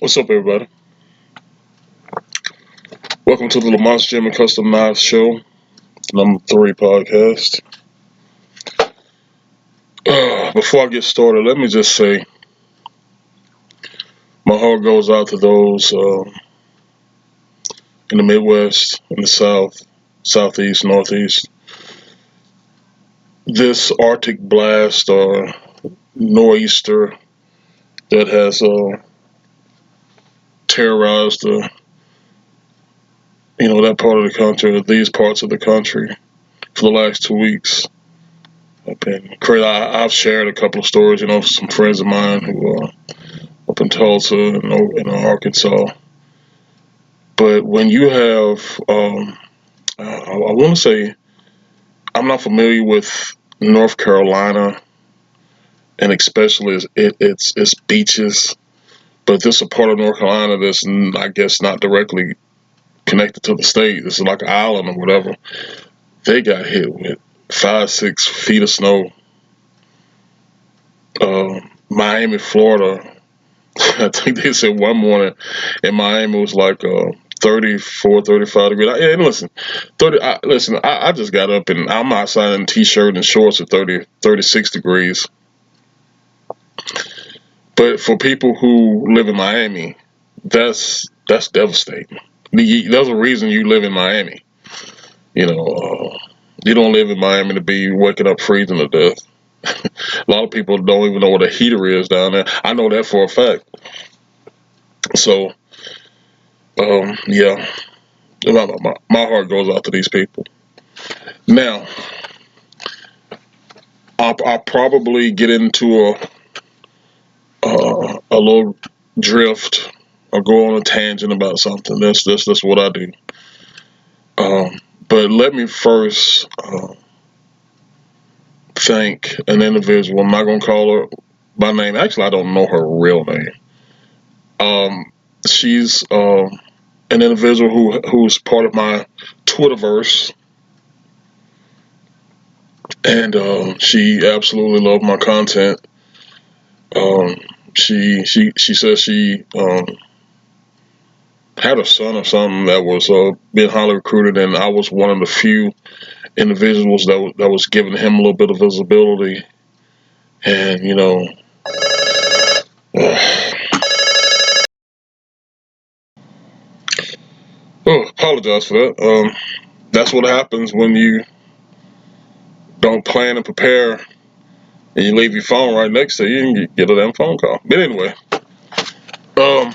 What's up, everybody? Welcome to the Lamonts G Custom Knives Show, number 3 podcast. Before I get started, let me just say my heart goes out to those in the Midwest, in the South, Southeast, Northeast. This Arctic blast or nor'easter that has terrorized that part of the country, or these parts of the country, for the last 2 weeks. I've been crazy. I've shared a couple of stories, some friends of mine who are up in Tulsa and in Arkansas. But when you have, I want to say, I'm not familiar with North Carolina, and especially its beaches. But this is a part of North Carolina that's, I guess, not directly connected to the state. This is like an island or whatever. They got hit with 5-6 feet of snow. Miami, Florida. I think they said one morning in Miami it was like 34, 35 degrees. And listen, I just got up and I'm outside in a t-shirt and shorts at 36 degrees. But for people who live in Miami, that's devastating. There's a reason you live in Miami. You don't live in Miami to be waking up freezing to death. A lot of people don't even know what a heater is down there. I know that for a fact. So, yeah, my heart goes out to these people. Now, I'll probably get into a little drift or go on a tangent about something. That's what I do. But let me first thank an individual. I'm not gonna call her by name. Actually, I don't know her real name. She's an individual who's part of my Twitterverse, and she absolutely loved my content. She says she had a son or something that was being highly recruited, and I was one of the few individuals that was giving him a little bit of visibility. And apologize for that. That's what happens when you don't plan and prepare, and you leave your phone right next to you, and you get a damn phone call. But anyway, um,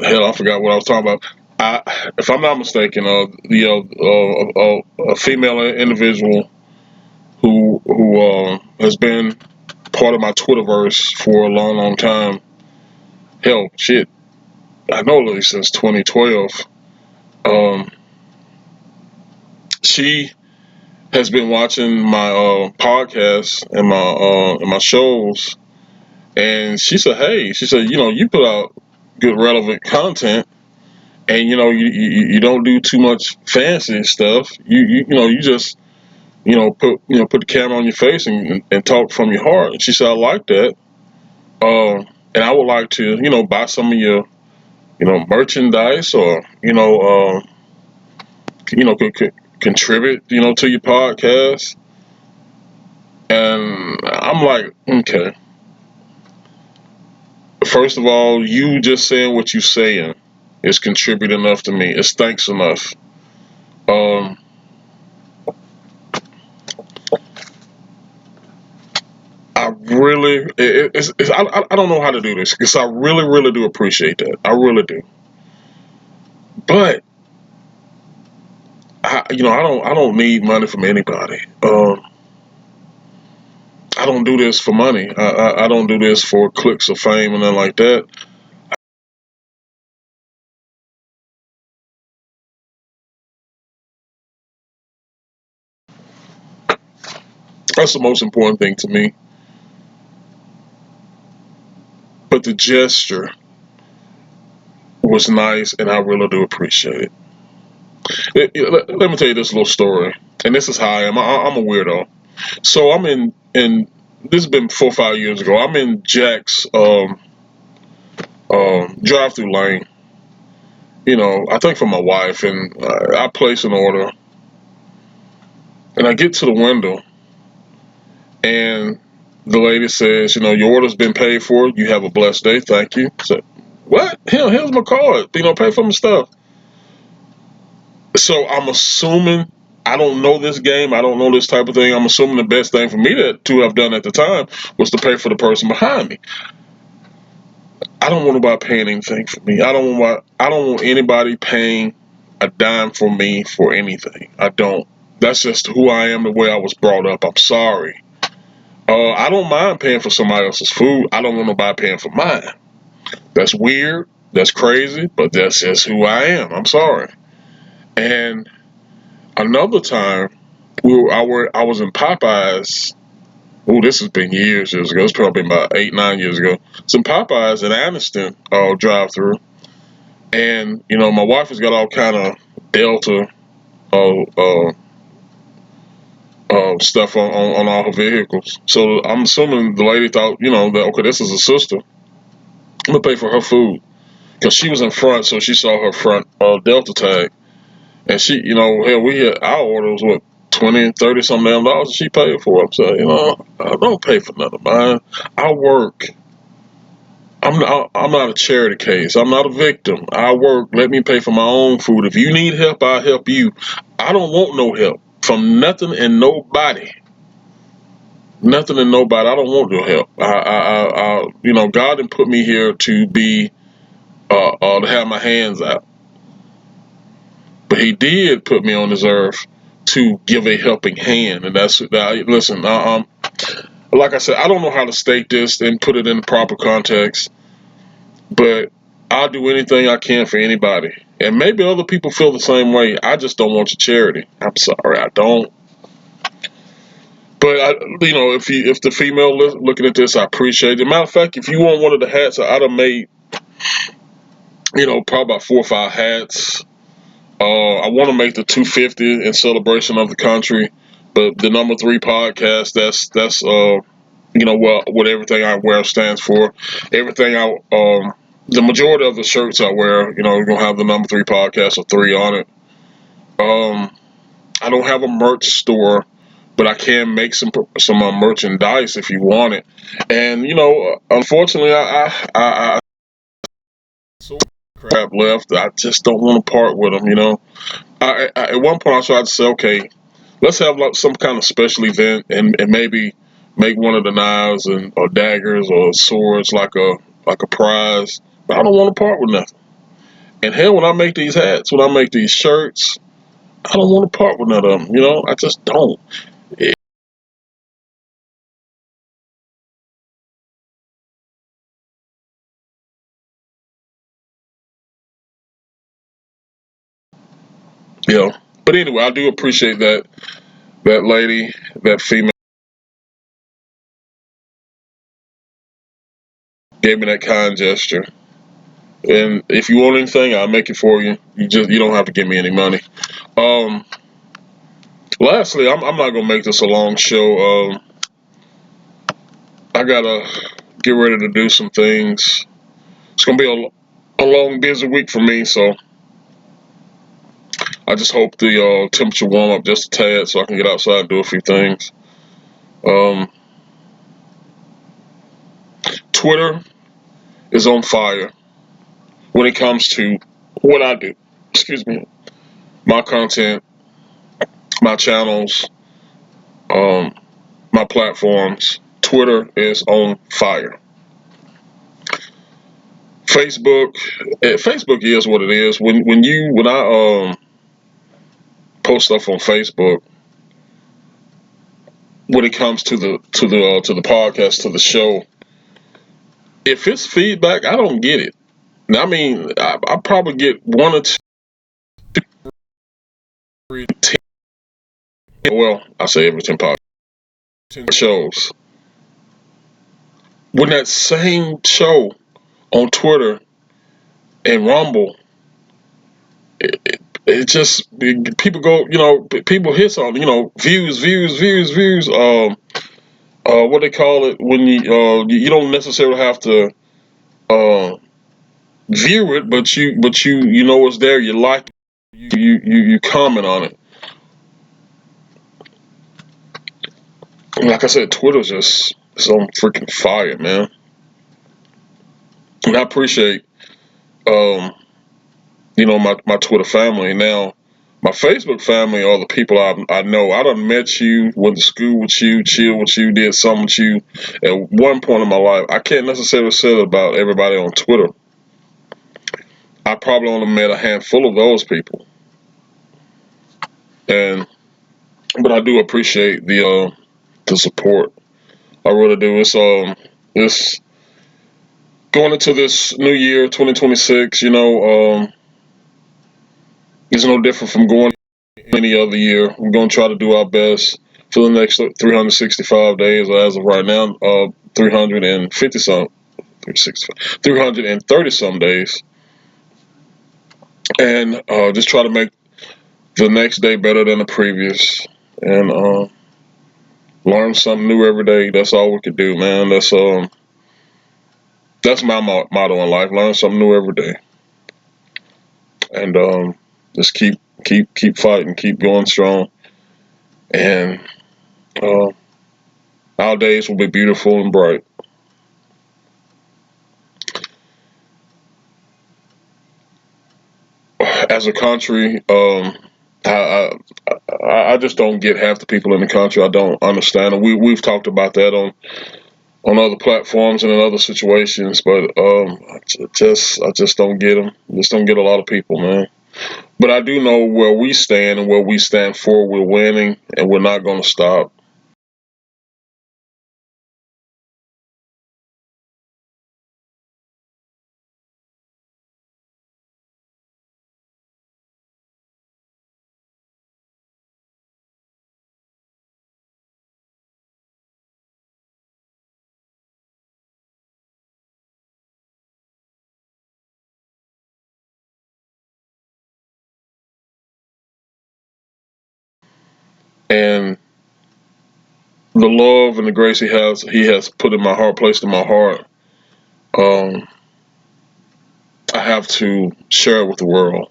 hell, I forgot what I was talking about. If I'm not mistaken, a female individual who has been part of my Twitterverse for a long, long time. Hell, shit, I know at least since 2012. She has been watching my podcasts and my shows, and she said, "Hey," she said, you put out good, relevant content, and you don't do too much fancy stuff. You just put the camera on your face and talk from your heart." And she said, "I like that, and I would like to buy some of your merchandise, or could contribute to your podcast." And I'm like, okay. First of all, you just saying what you saying is contribute enough to me. It's thanks enough. Um, I really, I don't know how to do this because I really, really do appreciate that. I really do. But I don't need money from anybody. I don't do this for money. I don't do this for clicks or fame and nothing like that. That's the most important thing to me. But the gesture was nice, and I really do appreciate it. Let me tell you this little story, and this is how I am. I'm a weirdo. So I'm in this has been 4 or 5 years ago. I'm in Jack's. drive-through lane. I think for my wife, and I place an order, and I get to the window, and the lady says, your order's been paid for. You have a blessed day. Thank you. I said, what? Here's my card. Pay for my stuff. So I'm assuming, I don't know this game. I don't know this type of thing. I'm assuming the best thing for me to have done at the time was to pay for the person behind me. I don't want nobody paying anything for me. I don't want anybody paying a dime for me for anything. I don't. That's just who I am, the way I was brought up. I'm sorry. I don't mind paying for somebody else's food. I don't want nobody paying for mine. That's weird. That's crazy, but that's just who I am. I'm sorry. And another time, I was in Popeyes. Oh, this has been years ago. It's probably been about 8, 9 years ago. Some Popeyes in Anniston drive-through, and my wife has got all kind of Delta uh, uh, stuff on all her vehicles. So I'm assuming the lady thought, that okay, this is a sister. I'm gonna pay for her food because she was in front, so she saw her front Delta tag, and she, hell, we had our order was what 20, 30 some damn dollars, and she paid for it. So I don't pay for nothing, man. I work. I'm not a charity case. I'm not a victim. I work. Let me pay for my own food. If you need help, I'll help you. I don't want no help from nothing and nobody. Nothing and nobody. I don't want your help. God didn't put me here to be to have my hands out, but He did put me on this earth to give a helping hand, and that's that. Listen, like I said, I don't know how to state this and put it in the proper context, but I'll do anything I can for anybody, and maybe other people feel the same way. I just don't want your charity. I'm sorry, I don't. But if the female looking at this, I appreciate it. Matter of fact, if you want one of the hats, I'd have made, probably about 4 or 5 hats. I want to make the 250 in celebration of the country, but the number 3 podcast, that's what everything I wear stands for. Everything the majority of the shirts I wear, you're gonna have the number 3 podcast or 3 on it. I don't have a merch store, but I can make some merchandise if you want it. And unfortunately, I so crap left. I just don't want to part with them. At one point I tried to say, okay, let's have like some kind of special event and maybe make one of the knives or daggers or swords like a prize. But I don't want to part with nothing. And hell, when I make these hats, when I make these shirts, I don't want to part with none of them. I just don't. But anyway, I do appreciate that lady, that female, gave me that kind gesture. And if you want anything, I'll make it for you. You don't have to give me any money. Um, Lastly, I'm not gonna make this a long show. I gotta get ready to do some things. It's gonna be a long, busy week for me, so I just hope the temperature warm up just a tad so I can get outside and do a few things. Um, Twitter is on fire when it comes to what I do. Excuse me, my content, my channels, um, my platforms. Twitter is on fire. Facebook is what it is. When I post stuff on Facebook, when it comes to the podcast, to the show, if it's feedback, I don't get it. Now, I mean, I probably get 1 or 2, 3, 10. Well, I say every 10 shows. When that same show on Twitter and Rumble, it just people go, people hit on, views. What they call it when you don't necessarily have to. view it, but you know it's there. You like it. You comment on it. And like I said, Twitter's just it's on freaking fire, man. And I appreciate um, my Twitter family. Now, my Facebook family are the people I know. I done met you, went to school with you, chilled with you, did something with you at one point in my life. I can't necessarily say that about everybody on Twitter. I probably only met a handful of those people, and but I do appreciate the support. I really do. It's going into this new year, 2026. It's no different from going any other year. We're gonna try to do our best for the next 365 days, or as of right now, 350 some, 330 some days, and just try to make the next day better than the previous, and learn something new every day. That's all we can do, man. That's my motto in life: learn something new every day, and just keep fighting, keep going strong, and uh, our days will be beautiful and bright. As a country, I, I just don't get half the people in the country. I don't understand, and we've talked about that on other platforms and in other situations, but I just don't get them. Just don't get a lot of people, man. But I do know where we stand and where we stand for. We're winning, and we're not going to stop. And the love and the grace he has put in my heart, placed in my heart. Um, I have to share it with the world,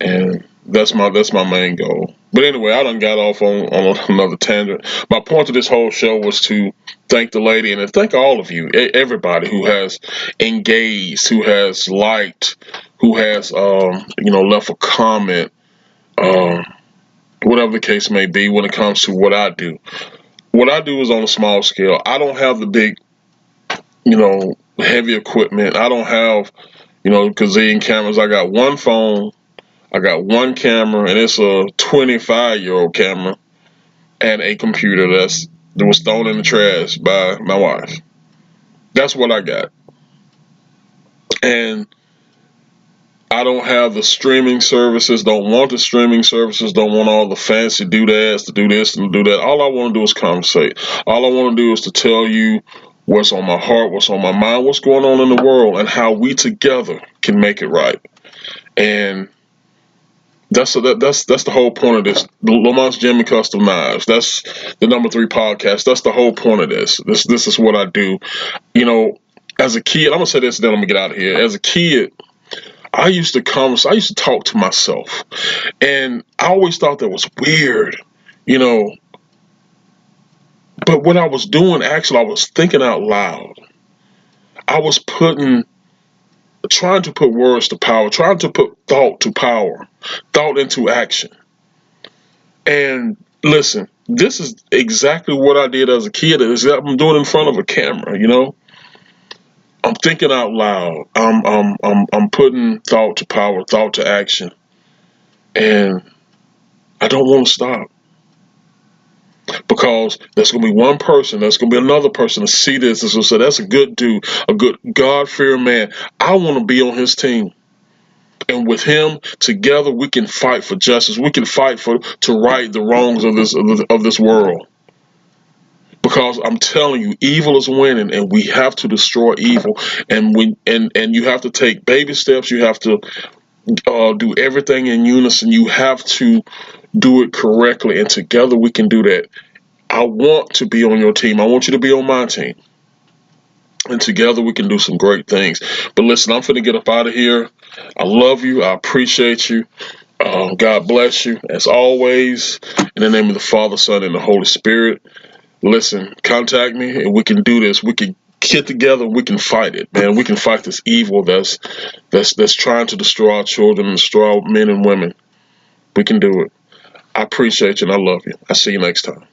and that's my main goal. But anyway, I done got off on another tangent. My point of this whole show was to thank the lady and to thank all of you, everybody who has engaged, who has liked, who has left a comment, um, whatever the case may be. When it comes to what I do is on a small scale. I don't have the big, heavy equipment. I don't have gazillion cameras. I got one phone. I got one camera, and it's a 25-year-old camera and a computer that was thrown in the trash by my wife. That's what I got. And I don't have the streaming services, don't want the streaming services, don't want all the fancy doodads to do this and do that. All I want to do is conversate. All I want to do is to tell you what's on my heart, what's on my mind, what's going on in the world, and how we together can make it right. And that's the whole point of this. The Lamonts G Custom Knives. That's the number 3 podcast. That's the whole point of this. This is what I do. You know, as a kid, I'm gonna say this, then I'm gonna get out of here. As a kid, I used to I used to talk to myself, and I always thought that was weird. You know, but what I was doing, actually, I was thinking out loud. I was trying to put words to power, trying to put thought to power, thought into action. And listen, this is exactly what I did as a kid. I'm doing it in front of a camera. I'm thinking out loud. I'm putting thought to power, thought to action, and I don't want to stop because there's gonna be one person, there's gonna be another person to see this and say that's a good dude, a good God-fearing man. I want to be on his team. And with him together, we can fight for justice. We can fight to right the wrongs of this world. Because I'm telling you, evil is winning, and we have to destroy evil. And you have to take baby steps. You have to do everything in unison. You have to do it correctly, and together we can do that. I want to be on your team. I want you to be on my team. And together we can do some great things. But listen, I'm finna get up out of here. I love you. I appreciate you. God bless you. As always, in the name of the Father, Son, and the Holy Spirit. Listen, contact me and we can do this. We can get together and we can fight it, man. We can fight this evil that's trying to destroy our children and destroy our men and women. We can do it. I appreciate you and I love you. I'll see you next time.